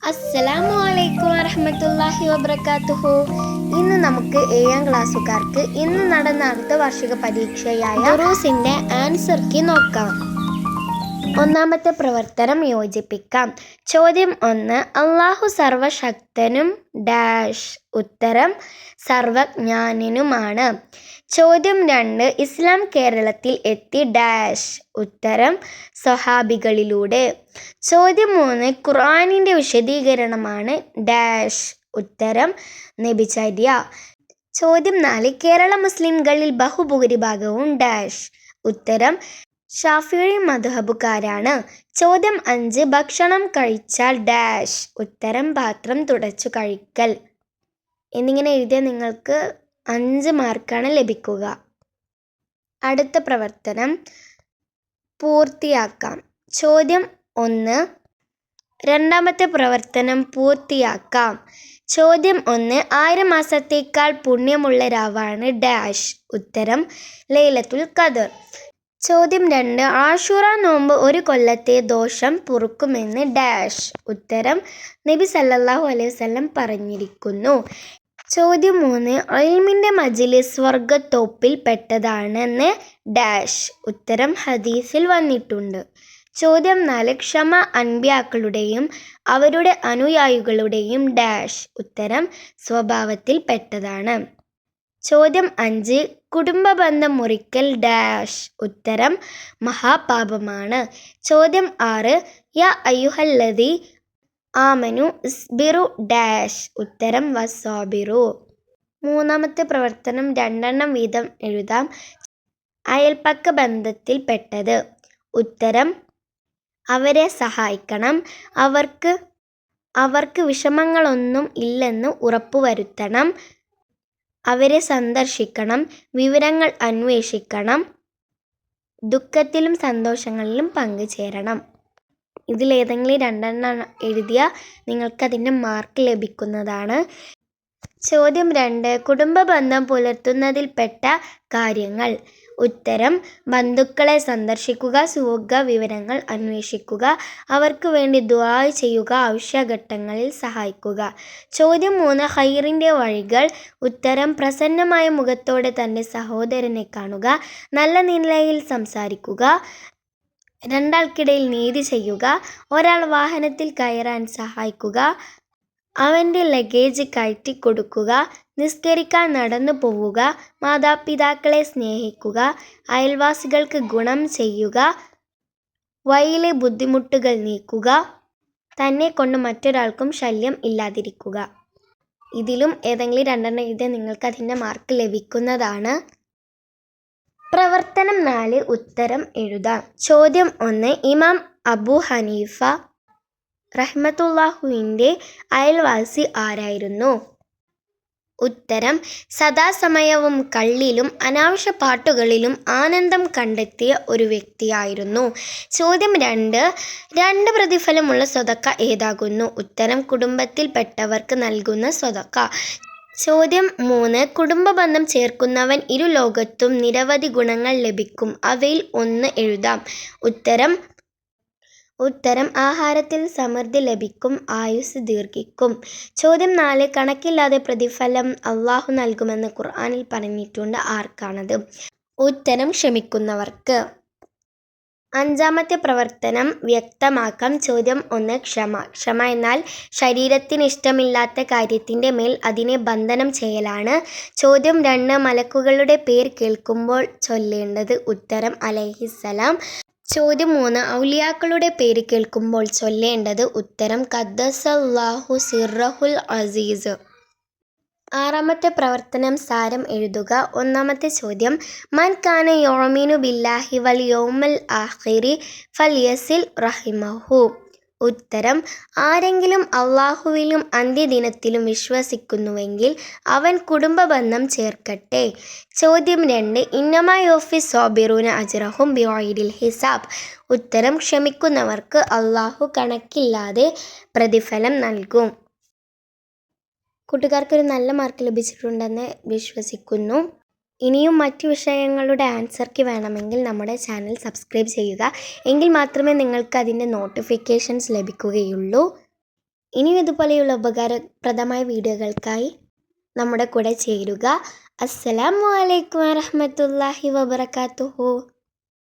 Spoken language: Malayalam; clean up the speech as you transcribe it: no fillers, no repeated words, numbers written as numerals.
അസ്സലാമു അലൈക്കും വറഹ്മത്തുള്ളാഹി വബറകാതുഹു. ഇന്ന് നമുക്ക് 7ാം ക്ലാസ്സുകാർക്ക് ഇന്ന് നടന്ന അർദ്ധവാർഷിക പരീക്ഷയായ ദുറൂസിന്റെ ആൻസർ കീ നോക്കാം. ഒന്നാമത്തെ പ്രവർത്തനം യോജിപ്പിക്കാം. ചോദ്യം 1, അല്ലാഹു സർവശക്തനും ഡാഷ്. ഉത്തരം സർവജ്ഞാനനുമാണ്. ചോദ്യം 2, ഇസ്ലാം കേരളത്തിൽ എത്തി ഡാഷ്. ഉത്തരം സ്വഹാബികളിലൂടെ. ചോദ്യം 3, ഖുർആനിന്റെ വിശദീകരണമാണ് ഡാഷ്. ഉത്തരം നബിചര്യ. ചോദ്യം 4, കേരള മുസ്ലിംകളിൽ ബഹുഭൂരിഭാഗവും ഡാഷ്. ഉത്തരം ഷാഫിഈ മദ്ഹബുകാരാണ്. ചോദ്യം 5, ഭക്ഷണം കഴിച്ചാൽ ഡാഷ്. ഉത്തരം പാത്രം തുടച്ചു കഴിക്കൽ. എന്നിങ്ങനെ എഴുതിയാൽ നിങ്ങൾക്ക് 5 മാർക്കാണ് ലഭിക്കുക. അടുത്ത പ്രവർത്തനം പൂർത്തിയാക്കാം. ചോദ്യം 1, രണ്ടാമത്തെ പ്രവർത്തനം പൂർത്തിയാക്കാം. ചോദ്യം 1, 1000 മാസത്തേക്കാൾ പുണ്യമുള്ള രാവാണ് ഡാഷ്. ഉത്തരം ലൈലത്തുൽ ഖദർ. ചോദ്യം 2, ആശൂറ നോമ്പ് ഒരു കൊല്ലത്തെ ദോഷം പൊറുക്കുമെന്ന് ഡാഷ്. ഉത്തരം നബി സല്ലല്ലാഹു അലൈഹി വസല്ലം പറഞ്ഞിരിക്കുന്നു. ചോദ്യം 3, ഇൽമിന്റെ മജ്‌ലിസ് സ്വർഗ്ഗത്തോപ്പിൽ പെട്ടതാണെന്ന് ഡാഷ്. ഉത്തരം ഹദീസിൽ വന്നിട്ടുണ്ട്. ചോദ്യം 4, ക്ഷമ അൻബിയാക്കളുടെയും അവരുടെ അനുയായികളുടെയും ഡാഷ്. ഉത്തരം സ്വഭാവത്തിൽ പെട്ടതാണ്. ചോദ്യം 5, കുടുംബബന്ധം മുറിക്കൽ ഡാഷ്. ഉത്തരം മഹാപാപമാണ്. ചോദ്യം 6, യാ അയ്യുഹല്ലദീ ആമനു ഇസ്ബിറു ഡാഷ്. ഉത്തരം വസ്സാബിറു. മൂന്നാമത്തെ പ്രവർത്തനം 2 വീതം എഴുതാം. അയൽപക്ക ബന്ധത്തിൽ പെട്ടത്. ഉത്തരം അവരെ സഹായിക്കണം. അവർക്ക് വിഷമങ്ങളൊന്നും ഇല്ലെന്ന് ഉറപ്പുവരുത്തണം. അവരെ സന്ദർശിക്കണം. വിവരങ്ങൾ അന്വേഷിക്കണം. ദുഃഖത്തിലും സന്തോഷങ്ങളിലും പങ്കുചേരണം. ഇതിലേതെങ്കിലും 2 എഴുതിയാൽ നിങ്ങൾക്കതിൻ്റെ മാർക്ക് ലഭിക്കുന്നതാണ്. ചോദ്യം 2, കുടുംബബന്ധം പുലർത്തുന്നതിൽപ്പെട്ട കാര്യങ്ങൾ. ഉത്തരം ബന്ധുക്കളെ സന്ദർശിക്കുക, സുഖ വിവരങ്ങൾ അന്വേഷിക്കുക, അവർക്ക് വേണ്ടി ദുആ ചെയ്യുക, ആവശ്യഘട്ടങ്ങളിൽ സഹായിക്കുക. ചോദ്യം 3, ഖൈറിൻ്റെ വഴികൾ. ഉത്തരം പ്രസന്നമായ മുഖത്തോടെ തൻ്റെ സഹോദരനെ കാണുക, നല്ല നിലയിൽ സംസാരിക്കുക, രണ്ടാൾക്കിടയിൽ നീതി ചെയ്യുക, ഒരാൾ വാഹനത്തിൽ കയറാൻ സഹായിക്കുക, അവൻ്റെ ലഗേജ് കയറ്റിക്കൊടുക്കുക, നിസ്കരിക്കാൻ നടന്നു പോവുക, മാതാപിതാക്കളെ സ്നേഹിക്കുക, അയൽവാസികൾക്ക് ഗുണം ചെയ്യുക, വഴിയിലെ ബുദ്ധിമുട്ടുകൾ നീക്കുക, തന്നെ കൊണ്ട് മറ്റൊരാൾക്കും ശല്യം ഇല്ലാതിരിക്കുക. ഇതിലും ഏതെങ്കിലും 2 എഴുതിയാൽ നിങ്ങൾക്ക് അതിൻ്റെ മാർക്ക് ലഭിക്കുന്നതാണ്. പ്രവർത്തനം 4, ഉത്തരം എഴുതാം. ചോദ്യം 1, ഇമാം അബൂ ഹനീഫ റഹ്മത്തുള്ളാഹിന്റെ അയൽവാസി ആരായിരുന്നു? ഉത്തരം സദാസമയവും കള്ളിലും അനാവശ്യ പാട്ടുകളിലും ആനന്ദം കണ്ടെത്തിയ ഒരു വ്യക്തിയായിരുന്നു. ചോദ്യം 2 പ്രതിഫലമുള്ള സ്വതക്ക ഏതാകുന്നു? ഉത്തരം കുടുംബത്തിൽപ്പെട്ടവർക്ക് നൽകുന്ന സ്വതക്ക. ചോദ്യം 3, കുടുംബബന്ധം ചേർക്കുന്നവൻ ഇരുലോകത്തും നിരവധി ഗുണങ്ങൾ ലഭിക്കും. അവയിൽ 1 എഴുതാം. ഉത്തരം ആഹാരത്തിൽ സമൃദ്ധി ലഭിക്കും, ആയുസ് ദീർഘിക്കും. ചോദ്യം 4, കണക്കില്ലാതെ പ്രതിഫലം അല്ലാഹു നൽകുമെന്ന് ഖുർആനിൽ പറഞ്ഞിട്ടുണ്ട്. ആർക്കാണത്? ഉത്തരം ക്ഷമിക്കുന്നവർക്ക്. 5ാമത്തെ പ്രവർത്തനം വ്യക്തമാക്കാം. ചോദ്യം 1, ക്ഷമ എന്നാൽ ശരീരത്തിന് ഇഷ്ടമില്ലാത്ത കാര്യത്തിൻ്റെ മേൽ അതിനെ ബന്ധനം ചെയ്യലാണ്. ചോദ്യം 2, മലക്കുകളുടെ പേര് കേൾക്കുമ്പോൾ ചൊല്ലേണ്ടത്. ഉത്തരം അലൈഹിസ്സലാം. ചോദ്യം 3, ഔലിയാക്കളുടെ പേര് കേൾക്കുമ്പോൾ ചൊല്ലേണ്ടത്. ഉത്തരം ഖദ്ദസല്ലാഹു സിർറഹുൽ അസീസ്. 6ാമത്തെ പ്രവർത്തനം സാരം എഴുതുക. 1ാമത്തെ ചോദ്യം, മൻ കാന യുഅ്മിനു ബില്ലാഹി വൽ യൗമിൽ ആഖിരി ഫൽയസിൽ റഹിമഹു. ഉത്തരം ആരെങ്കിലും അല്ലാഹുവിലും അന്ത്യദിനത്തിലും വിശ്വസിക്കുന്നുവെങ്കിൽ അവൻ കുടുംബബന്ധം ചേർക്കട്ടെ. ചോദ്യം 2, ഇന്നമാ യുവഫി സ്വാബിറൂന അജ്റഹും ബിഗൈരി ഹിസാബ്. ഉത്തരം ക്ഷമിക്കുന്നവർക്ക് അല്ലാഹു കണക്കില്ലാതെ പ്രതിഫലം നൽകും. കൂട്ടുകാർക്കൊരു നല്ല മാർക്ക് ലഭിച്ചിട്ടുണ്ടെന്ന് വിശ്വസിക്കുന്നു. ഇനിയും മറ്റു വിഷയങ്ങളുടെ ആൻസർക്ക് വേണമെങ്കിൽ നമ്മുടെ ചാനൽ സബ്സ്ക്രൈബ് ചെയ്യുക. എങ്കിൽ മാത്രമേ നിങ്ങൾക്ക് അതിൻ്റെ നോട്ടിഫിക്കേഷൻസ് ലഭിക്കുകയുള്ളൂ. ഇനിയും ഇതുപോലെയുള്ള ഉപകാരപ്രദമായ വീഡിയോകൾക്കായി നമ്മുടെ കൂടെ ചേരുക. അസ്സലാമു അലൈക്കും വറഹ്മത്തുള്ളാഹി വബറകാതുഹു.